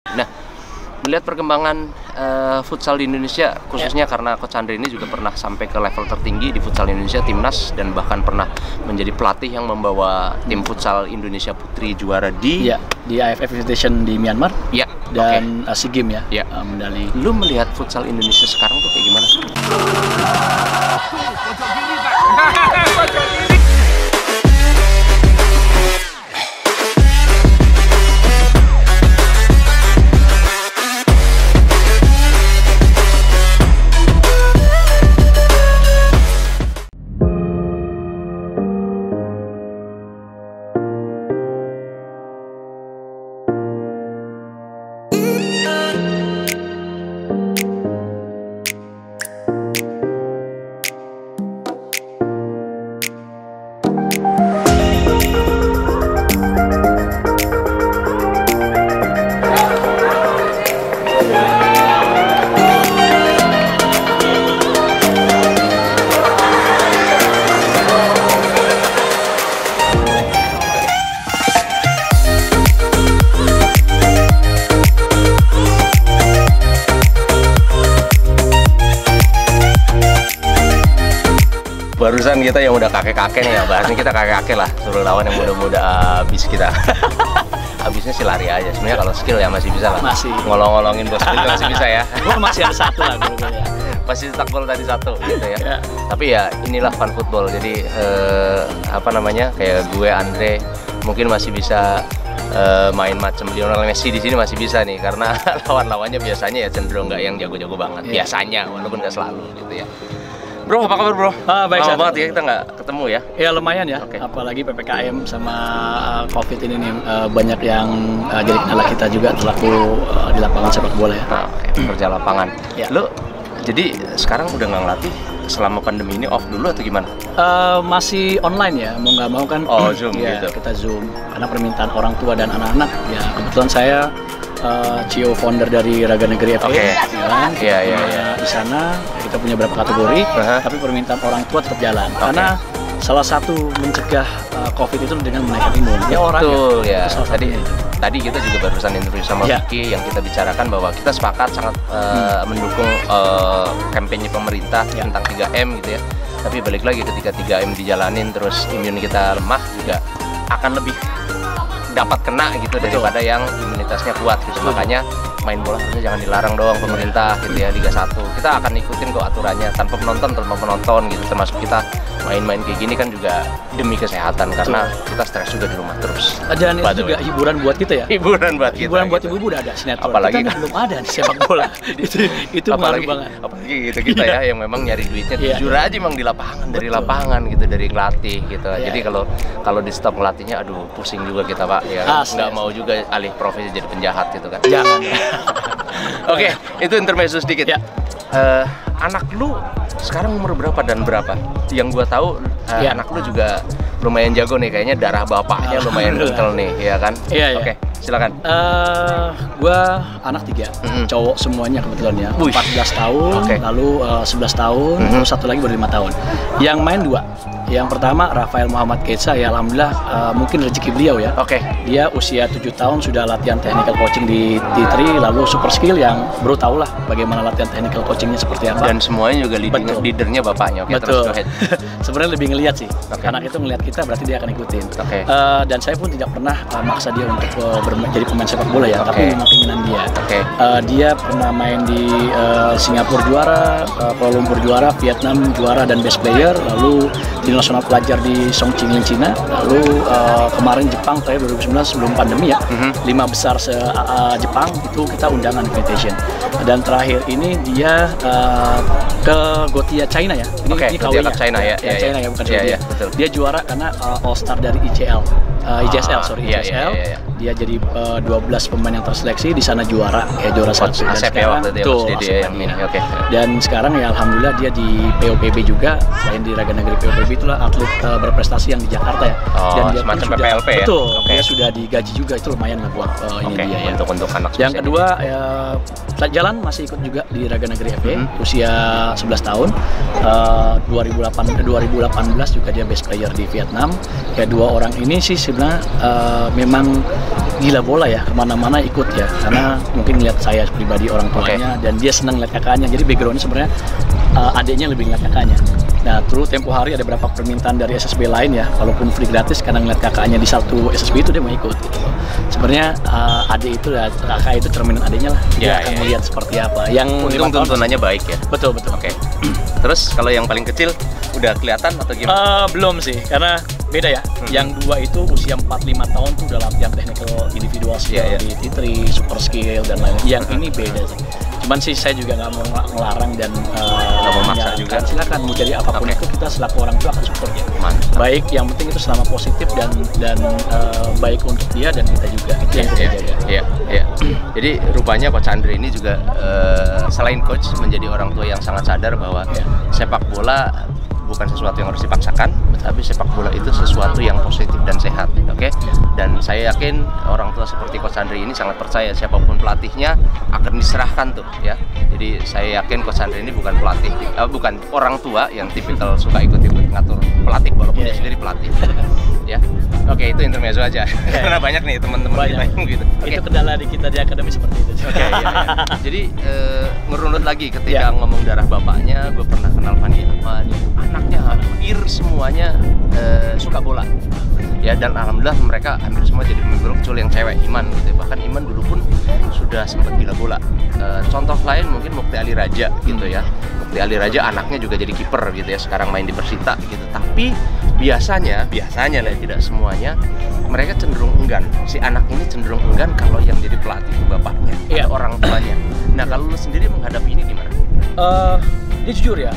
Nah, melihat perkembangan futsal di Indonesia, khususnya karena Coach Andre ini juga pernah sampai ke level tertinggi di futsal Indonesia, timnas, dan bahkan pernah menjadi pelatih yang membawa tim futsal Indonesia Putri juara di AFF Invitation di Myanmar. Ya. Dan SEA Games medali. Lu melihat futsal Indonesia sekarang tuh kayak gimana? Barusan kita yang udah kakek-kakek nih ya, bahasnya kita kakek-kakek lah, suruh lawan yang muda-muda habis kita. Habisnya sih lari aja, sebenarnya kalau skill ya masih bisa lah. Masih. Ngolong-ngolongin bos itu masih bisa ya. Gua masih ada satu lah gue ya. Masih cetak gol tadi satu gitu ya. Tapi ya inilah fun football, jadi kayak gue, Andre, mungkin masih bisa main macam Lionel Messi di sini masih bisa nih, karena lawan-lawannya biasanya ya cenderung nggak yang jago-jago banget. Biasanya, walaupun nggak selalu gitu ya. Bro, apa kabar bro? Baik, lama banget ya kita nggak ketemu ya? Ya lumayan ya, apalagi PPKM sama COVID ini nih, banyak yang jadi kendala kita juga selaku di lapangan sepak bola ya. Kerja lapangan. Lo jadi sekarang udah nggak ngelatih selama pandemi ini, off dulu atau gimana? Masih online ya, mau nggak mau kan. Zoom gitu. Kita Zoom, karena permintaan orang tua dan anak-anak. Ya kebetulan saya CEO founder dari Raga Negeri FA, di sana kita punya beberapa kategori, tapi permintaan orang tua tetap jalan, karena salah satu mencegah COVID itu dengan menaikkan imun. Betul ya. Tadi kita juga barusan interview sama Vicky yang kita bicarakan bahwa kita sepakat sangat mendukung kampanye pemerintah tentang 3M gitu ya. Tapi balik lagi ketika 3M dijalanin terus imun kita lemah, juga akan lebih dapat kena gitu daripada yang imunitasnya kuat gitu. Makanya main bola harusnya jangan dilarang doang pemerintah gitu ya, Liga 1. Kita akan ikutin kok aturannya tanpa penonton gitu, termasuk kita main-main kayak gini kan juga demi kesehatan, karena kita stres juga di rumah terus. Dan itu juga hiburan buat kita ya. Hiburan buat ibu-ibu udah ada sinetron. Apalagi kita belum ada di sepak bola. itu ngaruh banget. Apalagi kita ya yang memang nyari duitnya jujur aja emang di lapangan, dari lapangan gitu, dari ngelatih gitu. Jadi kalau di stop ngelatihnya, aduh pusing juga kita Pak ya. Nggak mau juga alih profesi jadi penjahat gitu kan. Jangan. Oke, itu intermezzo sedikit. Anak lu sekarang umur berapa dan berapa? Yang gua tahu anak lu juga lumayan jago nih, kayaknya darah bapaknya lumayan kental nih, ya kan? Oke, silakan. Gua anak 3, cowok semuanya kebetulan ya. 14 tahun, lalu 11 tahun, terus satu lagi baru 5 tahun. Yang main 2. Yang pertama Rafael Muhammad Ketsa, ya alhamdulillah mungkin rezeki beliau ya. Dia usia 7 tahun sudah latihan technical coaching di T3, lalu super skill yang baru tahu lah bagaimana latihan technical coachingnya seperti apa. Dan semuanya juga leadernya bapaknya. Betul. Sebenarnya lebih ngelihat sih. Anak itu ngelihat kita berarti dia akan ikutin. Dan saya pun tidak pernah maksa dia untuk jadi pemain sepak bola ya, tapi memang keinginan dia. Dia pernah main di Singapura juara, Kuala Lumpur juara, Vietnam juara dan best player, lalu di nasional pelajar di Chongqing, Cina, lalu kemarin Jepang tahun 2019 sebelum pandemi ya, 5 besar Jepang itu kita undangan invitation. Dan terakhir ini dia ke Gothia China ya. Ini Gothia China ya. China ya, bukan Gothia. Dia juara karena All Star dari IJSL. Dia jadi 12 pemain yang terseleksi di sana juara satu. Asep ya waktu itu ya. Dan sekarang ya alhamdulillah dia di POPB juga, selain di Raga Negeri POPB itulah atlet berprestasi yang di Jakarta ya. Dan dia semacam PPLP ya. Betul. Dia sudah digaji juga, itu lumayan lah buat ini dia ya. Untuk anak. Yang kedua ya jalan masih ikut juga di Raga Negeri FE, usia 11 tahun. 2018 juga dia best player di Vietnam. Kedua orang ini sih sebenarnya memang gila bola ya, kemana-mana ikut ya, karena mungkin lihat saya pribadi orang tuanya dan dia senang lihat kakaknya, jadi backgroundnya sebenarnya adiknya lebih ngeliat kakaknya. Nah, terus tempo hari ada beberapa permintaan dari SSB lain ya, walaupun free gratis, kadang ngeliat kakaknya di satu SSB itu dia mau ikut gitu. Sebenarnya adik itu, kakak itu cerminan adiknya lah, dia akan melihat seperti apa. Yang untung tuntunannya baik ya? Betul. Oke. Terus kalau yang paling kecil udah kelihatan atau gimana? Belum sih, karena beda ya. Yang dua itu usia 45 tahun tuh udah latihan technical individual skill di T3, super skill dan lain-lain. Yang ini beda sih. Cuman sih saya juga nggak mau ngelarang dan nggak mau maksa juga. Silakan mau jadi apapun itu, kita selaku orang tua akan support ya. Baik, yang penting itu selama positif dan baik untuk dia dan kita juga. Itu yang kita jaga. Iya. Jadi rupanya Coach Andre ini juga selain coach menjadi orang tua yang sangat sadar bahwa sepak bola bukan sesuatu yang harus dipaksakan, tapi sepak bola itu sesuatu yang positif dan sehat, oke? Dan saya yakin orang tua seperti Coach Andre ini sangat percaya siapapun pelatihnya akan diserahkan tuh, ya. Jadi saya yakin Coach Andre ini bukan pelatih, bukan orang tua yang tipikal suka ikut-ikut ngatur pelatih walaupun dia sendiri pelatih, ya. Oke, itu intermezzo aja. Karena banyak nih teman-teman kita yang gitu. Itu kendala di kita di akademi seperti itu. Oke. Jadi ngerunut lagi ketika ngomong darah bapaknya, gue pernah kenal Fandi Ahmad, anaknya hampir semuanya suka bola. Ya, dan alhamdulillah mereka hampir semua jadi pemain kecuali yang cewek, Iman gitu. Bahkan Iman dulu pun sudah sempat gila bola. Contoh lain mungkin Mukti Ali Raja gitu ya. Mukti Ali Raja anaknya juga jadi kiper gitu ya, sekarang main di Persita gitu. Tapi biasanya lah, tidak semuanya, mereka cenderung enggan. Si anak ini cenderung enggan kalau yang jadi pelatih itu bapaknya atau orang tuanya. Nah, kalau lu sendiri menghadapi ini gimana? Dia jujur ya.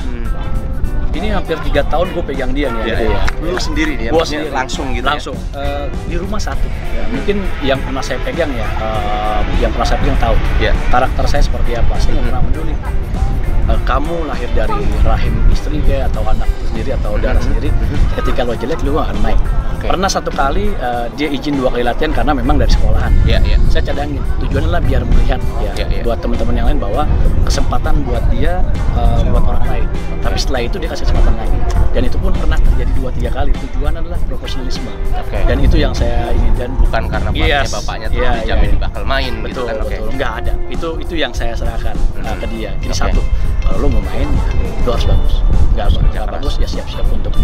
Ini hampir 3 tahun gue pegang dia nih. Lu sendiri nih, gue sendiri langsung gitu. Langsung. Di rumah satu. Ya, mungkin yang pernah saya pegang ya, yang pernah saya pegang tahu. Karakter saya seperti apa. Saya nggak pernah peduli. Kamu lahir dari rahim istri kayak atau anak sendiri atau darah sendiri, ketika lo jelek lo akan naik. Pernah satu kali dia izin 2 kali latihan karena memang dari sekolahan. Saya cadangin, tujuannya lah biar melihat buat teman-teman yang lain bahwa kesempatan buat dia buat orang lain. Tapi setelah itu dia kasih kesempatan lagi. Dan itu pun pernah terjadi 2-3 kali. Tujuan adalah profesionalisme. Dan itu yang saya ini, dan bukan karena bapaknya tuh dijamin bakal main. Betul, gitu kan. Betul. Nggak ada. Itu yang saya serahkan ke dia. Jadi satu, kalau lo mau main, lo harus bagus. Nggak bagus ya siap-siap untuk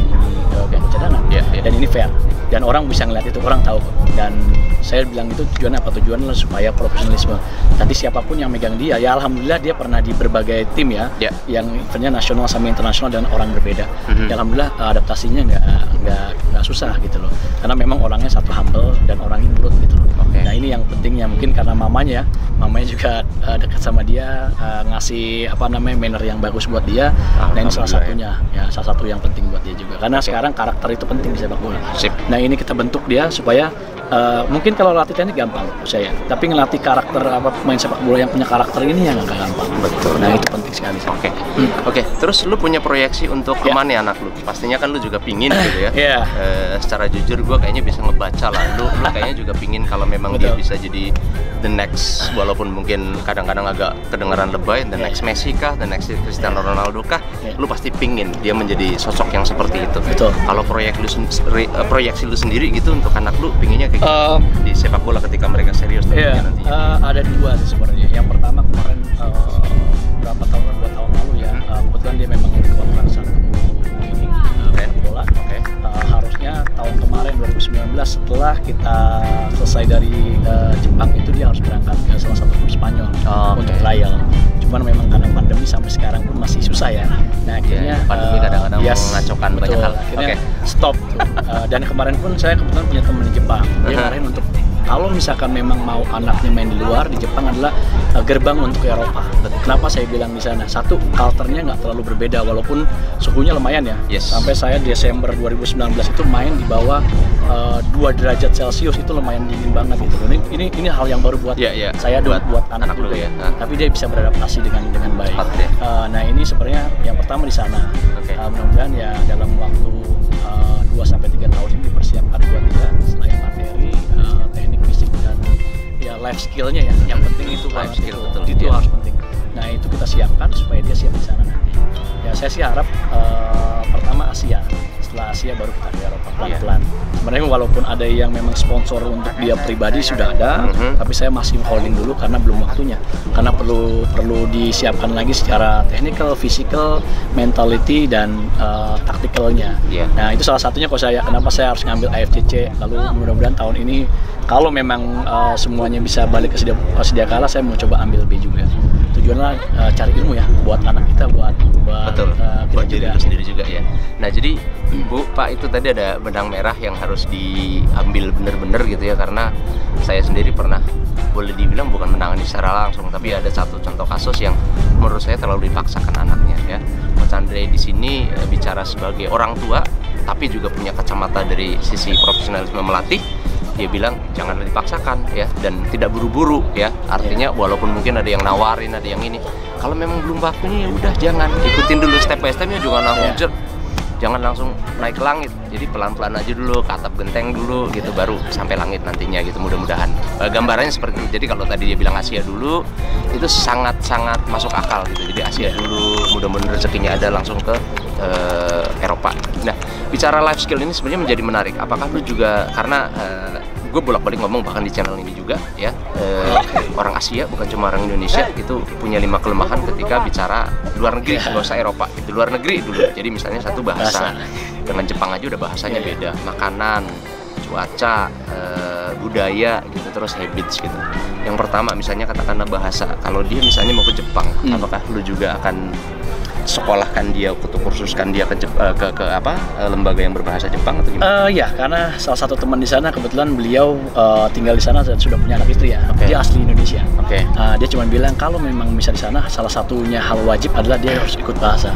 bangku cadangan. Dan ini fair. Dan orang bisa ngeliat itu, orang tahu. Dan saya bilang itu tujuan apa? Tujuan adalah supaya profesionalisme. Nanti siapapun yang megang dia, ya alhamdulillah dia pernah di berbagai tim ya, yang eventnya nasional sama internasional dan orang berbeda. Ya alhamdulillah adaptasinya nggak susah gitu loh. Karena memang orangnya satu humble dan orangnya nurut gitu loh. Nah ini yang pentingnya, mungkin karena mamanya juga dekat sama dia, ngasih manner yang bagus buat dia. Nah ini salah satunya, ya salah satu yang penting buat dia juga. Karena sekarang karakter itu penting di sepak bola. Nah ini kita bentuk dia supaya mungkin kalau latih teknik gampang saya, tapi ngelatih karakter pemain sepak bola yang punya karakter ini yang nggak gampang. Betul. Nah itu penting sekali. Oke. Terus lu punya proyeksi untuk kemana ya anak lu? Pastinya kan lu juga pingin gitu ya. Secara jujur gue kayaknya bisa ngebaca lah. Lu kayaknya juga pingin kalau memang dia bisa jadi the next, walaupun mungkin kadang-kadang agak kedengaran lebay, the next Messi kah, the next Cristiano Ronaldo kah, lu pasti pingin dia menjadi sosok yang seperti itu. Betul. Kalau proyeksi lu sendiri gitu untuk anak lu, pinginnya kayak di sepak bola ketika mereka serius nantinya? Ada 2 sih sebenarnya. Yang pertama kemarin berapa tahun, 2 tahun lalu ya, kebetulan dia memang dikontrak satu bola. Harusnya tahun kemarin 2019 setelah kita selesai dari Jepang itu dia harus berangkat ke salah satu klub Spanyol untuk trial. Cuman memang karena pandemi sampai sekarang pun masih susah ya. Nah akhirnya pandemi kadang-kadang mengacaukan banyak hal. Akhirnya stop tuh. Dan kemarin pun saya kebetulan punya teman di Jepang. Dia ngarahin untuk kalau misalkan memang mau anaknya main di luar, di Jepang adalah gerbang untuk Eropa. Kenapa saya bilang di sana? Satu, culture-nya nggak terlalu berbeda walaupun suhunya lumayan ya. Sampai saya Desember 2019 itu main di bawah 2 derajat Celcius, itu lumayan dingin banget gitu. Ini hal yang baru buat saya dan buat anak juga ya. Tapi dia bisa beradaptasi dengan baik. Nah ini sebenarnya yang pertama di sana. Mudah-mudahan ya dalam waktu 2-3 tahun ini dipersiapkan buat dia selain materi, teknik fisik dan ya life skill-nya ya. Yang penting itu life skill, betul. Itu harus penting. saya sih harap pertama Asia, setelah Asia baru kita ke Eropa pelan-pelan. Sebenarnya walaupun ada yang memang sponsor untuk dia pribadi sudah ada, tapi saya masih holding dulu karena belum waktunya. Karena perlu disiapkan lagi secara technical, physical, mentality dan tacticalnya. Nah itu salah satunya kenapa saya harus ngambil AFCC. Lalu mudah-mudahan tahun ini kalau memang semuanya bisa balik ke sedia kala, saya mau coba ambil B juga. Tujuannya cari ilmu ya buat anak kita, buat diri sendiri juga ya. Nah jadi Bu, Pak, itu tadi ada benang merah yang harus diambil bener-bener gitu ya, karena saya sendiri pernah boleh dibilang bukan menangani secara langsung, tapi ada satu contoh kasus yang menurut saya terlalu dipaksakan anaknya ya. Mas Andre di sini bicara sebagai orang tua, tapi juga punya kacamata dari sisi profesionalisme melatih. Dia bilang jangan dipaksakan ya, dan tidak buru-buru ya. Artinya walaupun mungkin ada yang nawarin, ada yang ini, kalau memang belum waktunya ya udah jangan, ikutin dulu step by stepnya, jangan langsung naik ke langit. Jadi pelan-pelan aja dulu, ke atap genteng dulu gitu, baru sampai langit nantinya gitu, mudah-mudahan. Gambarannya seperti itu. Jadi kalau tadi dia bilang Asia dulu, itu sangat-sangat masuk akal gitu. Jadi Asia dulu, mudah-mudahan rezekinya ada langsung ke Eropa. Nah, bicara life skill ini sebenarnya menjadi menarik. Apakah lu juga, karena gue bolak-balik ngomong bahkan di channel ini juga ya, orang Asia bukan cuma orang Indonesia itu punya 5 kelemahan ketika bicara luar negeri, nggak usah Eropa, itu luar negeri dulu. Jadi misalnya satu bahasa, dengan Jepang aja udah bahasanya beda, makanan, cuaca, budaya gitu, terus habits gitu. Yang pertama misalnya katakanlah bahasa, kalau dia misalnya mau ke Jepang, apakah lu juga akan sekolahkan dia, kursuskan dia ke lembaga yang berbahasa Jepang atau gimana? Ya, karena salah satu teman di sana kebetulan beliau tinggal di sana dan sudah punya anak istri ya. Dia asli Indonesia. Dia cuma bilang kalau memang bisa di sana, salah satunya hal wajib adalah dia harus ikut bahasa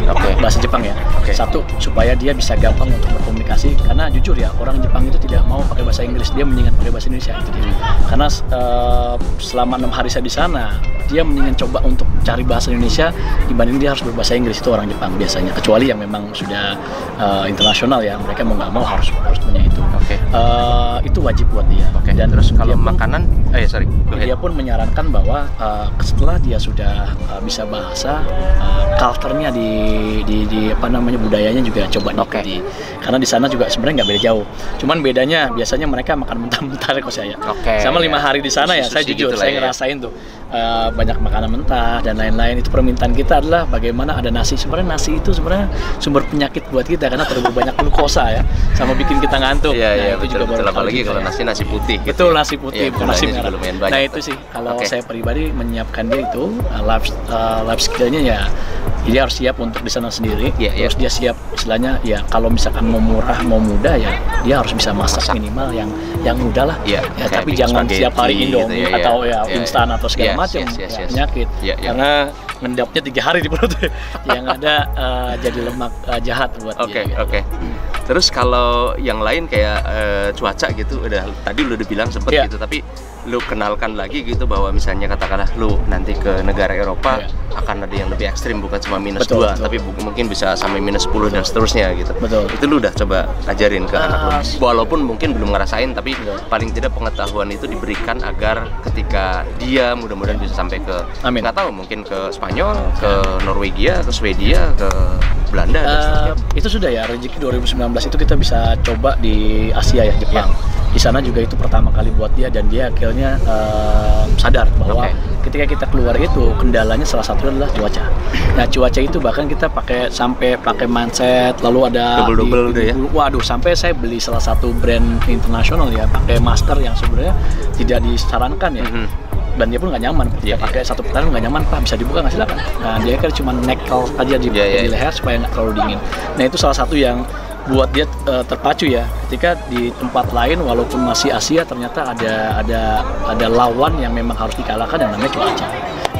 Jepang ya. Satu, supaya dia bisa gampang untuk berkomunikasi. Karena jujur ya, orang Jepang itu tidak mau pakai bahasa Inggris, dia mendingan pakai bahasa Indonesia itu dia. Karena selama 6 hari saya di sana, dia mendingan coba untuk cari bahasa Indonesia dibanding dia harus berbahasa Inggris. Itu orang Jepang biasanya, kecuali yang memang sudah internasional ya, mereka mau nggak mau harus punya itu. Itu wajib buat dia. Dan terus kalau makanan, dia pun menyarankan bahwa setelah dia sudah bisa bahasa, culture-nya di apa namanya, budayanya juga coba diikuti. Karena di sana juga sebenarnya nggak beda jauh. Cuman bedanya biasanya mereka makan mentah-mentah kok saya. Sama 5 hari di sana ya, saya jujur saya ngerasain tuh banyak makanan mentah dan lain-lain. Itu permintaan kita adalah bagaimana ada nasi. Sebenarnya nasi itu sebenarnya sumber penyakit buat kita karena terlalu banyak glukosa ya, sama bikin kita ngantuk. Itu juga baru apalagi kalau nasi putih. Betul, nasi putih, bukan nasi merah. Nah itu sih kalau saya pribadi menyiapkan dia itu life skill-nya ya, dia harus siap untuk di sana sendiri. Terus dia siap istilahnya ya, kalau misalkan mau murah mau mudah ya, dia harus bisa masak minimal yang mudah lah. Tapi jangan setiap hari Indomie gitu, atau instan atau segala macam penyakit. Karena ngendapnya 3 hari di perut yang ada jadi lemak jahat buat dia. Terus kalau yang lain kayak cuaca gitu, tadi lu udah bilang sempet gitu, tapi lu kenalkan lagi gitu bahwa misalnya katakanlah lu nanti ke negara Eropa akan ada yang lebih ekstrim, bukan cuma -2 tapi mungkin bisa sampai -10 dan seterusnya gitu. Itu lu udah coba ajarin ke anak lu, walaupun mungkin belum ngerasain, tapi paling tidak pengetahuan itu diberikan agar ketika dia mudah-mudahan bisa sampai ke nggak tahu, mungkin ke Spanyol, ke Norwegia, ke Swedia, ke Belanda dan seterusnya. Itu sudah ya, rezeki 2019 itu kita bisa coba di Asia ya, Jepang. Di sana juga itu pertama kali buat dia, dan dia akhirnya sadar bahwa ketika kita keluar itu kendalanya salah satu adalah cuaca. Nah cuaca itu bahkan kita sampai pakai mindset, lalu ada double ya. Waduh, sampai saya beli salah satu brand internasional ya, pakai masker yang sebenarnya tidak disarankan ya. Dan dia pun nggak nyaman, pakai satu putaran nggak nyaman, Pak bisa dibuka nggak, silakan. Nah dia kan cuma neckle aja di leher supaya nggak terlalu dingin. Nah itu salah satu yang buat dia terpacu ya, ketika di tempat lain walaupun masih Asia ternyata ada lawan yang memang harus dikalahkan yang namanya cuaca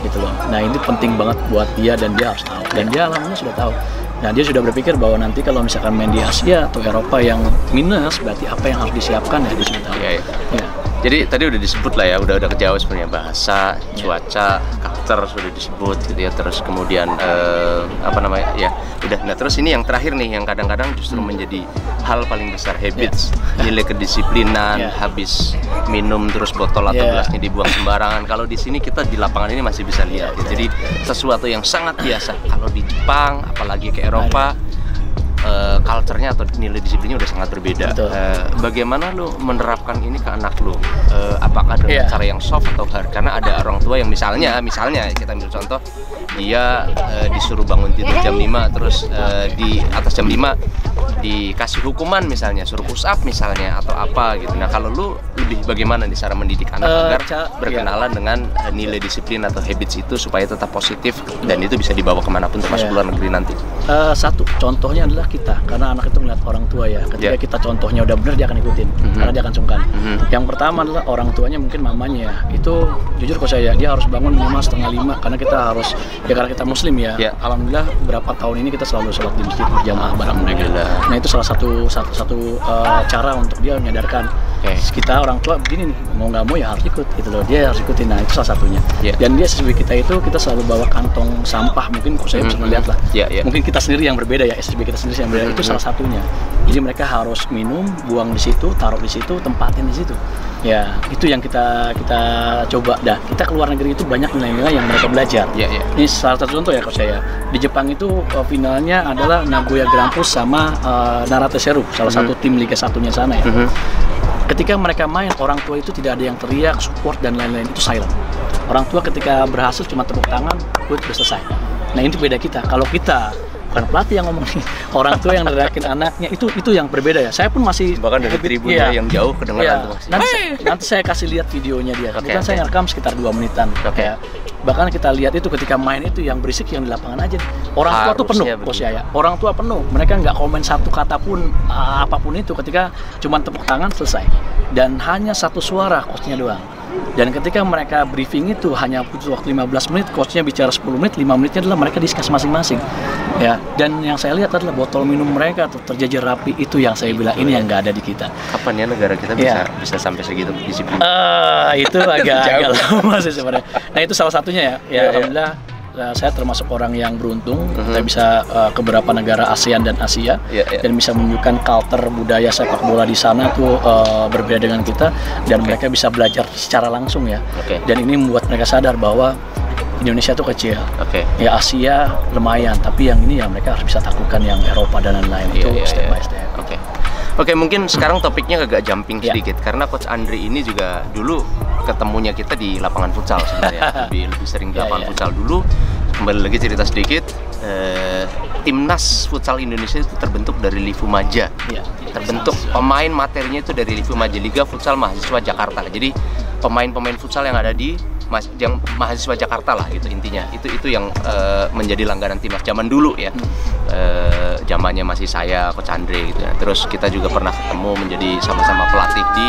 gitu loh. Nah ini penting banget buat dia dan dia harus tahu, dan dia alhamdulillah sudah tahu. Nah dia sudah berpikir bahwa nanti kalau misalkan main di Asia atau Eropa yang minus, berarti apa yang harus disiapkan ya, dia sudah tahu. Jadi tadi udah disebut lah ya, udah kejauh sebenarnya bahasa, cuaca, karakter sudah disebut gitu ya. Terus kemudian apa namanya ya, udah. Nah terus ini yang terakhir nih, yang kadang-kadang justru menjadi hal paling besar, habits, nilai kedisiplinan, habis minum terus botol atau gelasnya dibuang sembarangan. Kalau di sini kita di lapangan ini masih bisa lihat. Jadi sesuatu yang sangat biasa. Kalau di Jepang, apalagi ke Eropa, culture-nya atau nilai disiplinnya udah sangat berbeda. Bagaimana lu menerapkan ini ke anak lu? Apakah dengan cara yang soft atau hard? Karena ada orang tua yang misalnya kita ambil contoh, dia disuruh bangun tidur jam 5, terus di atas jam 5 dikasih hukuman misalnya, suruh push up misalnya atau apa gitu. Nah kalau lu lebih bagaimana nih cara mendidik anak agar berkenalan dengan nilai disiplin atau habits itu supaya tetap positif dan itu bisa dibawa kemanapun termasuk luar negeri nanti? Satu contohnya adalah kita, karena anak itu ngeliat orang tua ya, ketika kita contohnya udah bener dia akan ikutin, karena dia akan sungkan. Yang pertama adalah orang tuanya, mungkin mamanya ya, itu jujur kok saya, dia harus bangun 4:30 karena kita harus, ya karena kita muslim ya, alhamdulillah berapa tahun ini kita selalu sholat di masjid berjamaah bareng mereka. Nah itu salah satu cara untuk dia menyadarkan kita orang tua begini nih, mau nggak mau ya harus ikut gitu loh, dia harus ikutin. Nah itu salah satunya. Dan dia SSB kita itu kita selalu bawa kantong sampah, mungkin kok saya bisa melihat lah, mungkin kita sendiri yang berbeda ya, SSB kita sendiri yang berbeda, itu salah satunya. Jadi mereka harus minum, buang di situ, taruh di situ, tempatin di situ. Ya itu yang kita coba. Dah kita keluar negeri itu banyak nilai-nilai yang mereka belajar. Ini salah satu contoh ya kalau saya di Jepang itu finalnya adalah Nagoya Grampus sama Narate Seru, salah satu tim Liga 1-nya sana ya. Ketika mereka main, orang tua itu tidak ada yang teriak, support dan lain-lain, itu silent. Orang tua ketika berhasil cuma tepuk tangan, udah selesai. Nah ini beda kita. Kalau kita bukan pelatih yang ngomong nih, orang tua yang neriakin anaknya, itu yang berbeda ya. Saya pun masih bahkan dari tribunnya yang jauh kedengaran tuh. Nanti saya kasih lihat videonya dia. Kebetulan saya ngerekam sekitar 2 menitan. Bahkan kita lihat itu ketika main itu yang berisik yang di lapangan aja. Orang tua tuh penuh, bos ya. Orang tua penuh. Mereka nggak komen satu kata pun apapun itu, ketika cuma tepuk tangan selesai. Dan hanya satu suara coachnya doang. Dan ketika mereka briefing itu hanya butuh waktu 15 menit, coachnya bicara 10 menit, 5 menitnya adalah mereka diskus masing-masing. Ya, dan yang saya lihat adalah botol minum mereka tuh terjajar rapi, itu yang saya bilang ini yang nggak ada di kita. Kapan ya negara kita bisa sampai segitu disiplin? Itu agak lama sih sebenarnya. Nah itu salah satunya ya. Alhamdulillah saya termasuk orang yang beruntung, kita bisa ke beberapa negara ASEAN dan Asia, dan bisa menunjukkan culture budaya sepak bola di sana tuh berbeda dengan kita, dan mereka bisa belajar secara langsung ya. Dan ini membuat mereka sadar bahwa Indonesia tuh kecil, ya Asia lumayan, tapi yang ini ya mereka harus bisa taklukkan yang Eropa dan lain-lain. Itu step by step. Oke, mungkin sekarang topiknya agak jumping sedikit, karena Coach Andre ini juga dulu ketemunya kita di lapangan futsal sebenarnya, lebih sering di lapangan futsal dulu. Kembali lagi cerita sedikit, timnas futsal Indonesia itu terbentuk dari Lifumaja, terbentuk pemain materinya itu dari Lifumaja, Liga Futsal Mahasiswa Jakarta. Jadi pemain-pemain futsal yang ada di yang mahasiswa Jakarta lah gitu intinya, itu yang menjadi langganan timnas zaman dulu ya. Zamannya masih saya, Coach Andre gitu ya. Terus kita juga pernah ketemu menjadi sama-sama pelatih di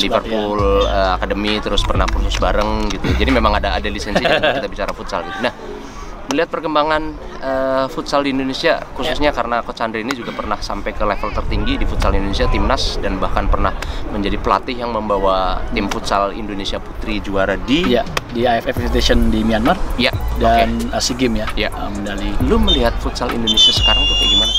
Liverpool Academy, terus pernah kursus bareng gitu. Jadi memang ada lisensi kalau kita bicara futsal gitu. Nah, melihat perkembangan futsal di Indonesia, khususnya karena Coach Andre ini juga pernah sampai ke level tertinggi di futsal Indonesia, timnas, dan bahkan pernah menjadi pelatih yang membawa tim futsal Indonesia Putri juara di AFF Invitation di Myanmar, dan SEA Games medali. Lu melihat futsal Indonesia sekarang tuh kayak gimana?